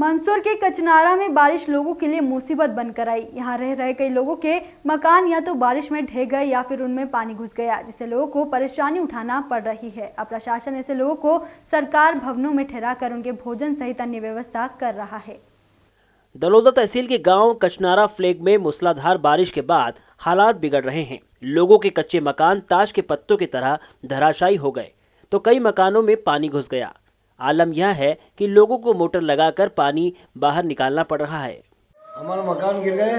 मंदसौर के कचनारा में बारिश लोगों के लिए मुसीबत बनकर आई। यहाँ रह रहे कई लोगों के मकान या तो बारिश में ढह गए या फिर उनमें पानी घुस गया, जिससे लोगों को परेशानी उठाना पड़ रही है। अब प्रशासन ऐसे लोगों को सरकार भवनों में ठहराकर उनके भोजन सहित अन्य व्यवस्था कर रहा है। दलोदा तहसील के गांव कचनारा फ्लैग में मूसलाधार बारिश के बाद हालात बिगड़ रहे हैं। लोगों के कच्चे मकान ताश के पत्तों की तरह धराशायी हो गए तो कई मकानों में पानी घुस गया। आलम यह है कि लोगों को मोटर लगाकर पानी बाहर निकालना पड़ रहा है। हमारा मकान गिर गए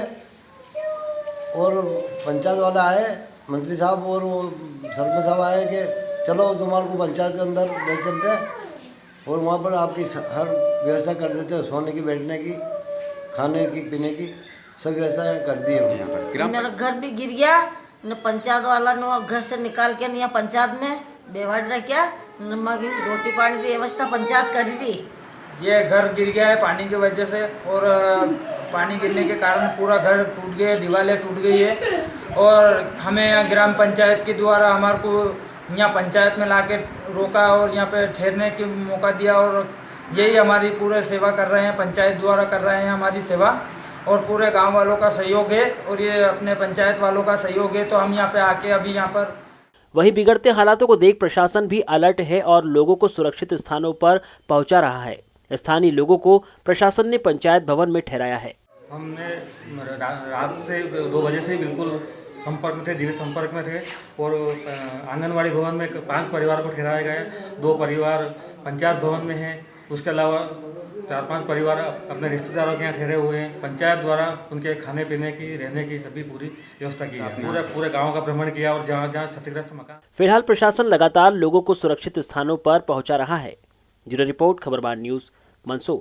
और पंचायत वाला आए, मंत्री साहब और वो सरपंच साहब आए कि चलो तुम्हारे को पंचायत के अंदर ले चलते हैं और वहाँ पर आपकी हर व्यवस्था कर देते हैं, सोने की, बैठने की, खाने की, पीने की सब व्यवस्था कर दी है। यहाँ पर मेरा घर भी गिर गया न, पंचायत वाला ने घर से निकाल के यहाँ पंचायत में बेवाड़ रखा, रोटी पानी की व्यवस्था पंचायत कर दी। ये घर गिर गया है पानी की वजह से और पानी गिरने के कारण पूरा घर टूट गया, दीवारें टूट गई है और हमें यहाँ ग्राम पंचायत के द्वारा हमारे को यहाँ पंचायत में लाके रोका और यहाँ पे ठहरने की मौका दिया और यही हमारी पूरे सेवा कर रहे हैं, पंचायत द्वारा कर रहे हैं हमारी सेवा और पूरे गांव वालों का सहयोग है और ये अपने पंचायत वालों का सहयोग है, तो हम यहाँ पे आके अभी यहाँ पर। वहीं बिगड़ते हालातों को देख प्रशासन भी अलर्ट है और लोगों को सुरक्षित स्थानों पर पहुंचा रहा है। स्थानीय लोगों को प्रशासन ने पंचायत भवन में ठहराया है। हमने रात से 2 बजे से बिल्कुल संपर्क में थे, जीवित संपर्क में थे और आंगनवाड़ी भवन में 5 परिवार को ठहराया गया। 2 परिवार पंचायत भवन में हैं, उसके अलावा 4-5 परिवार अपने रिश्तेदारों के यहाँ ठहरे हुए हैं। पंचायत द्वारा उनके खाने पीने की, रहने की सभी पूरी व्यवस्था की है। पूरे गांव का भ्रमण किया और जहाँ क्षतिग्रस्त मकान। फिलहाल प्रशासन लगातार लोगों को सुरक्षित स्थानों पर पहुंचा रहा है। Bureau report, Khabarbar news, Mandsaur.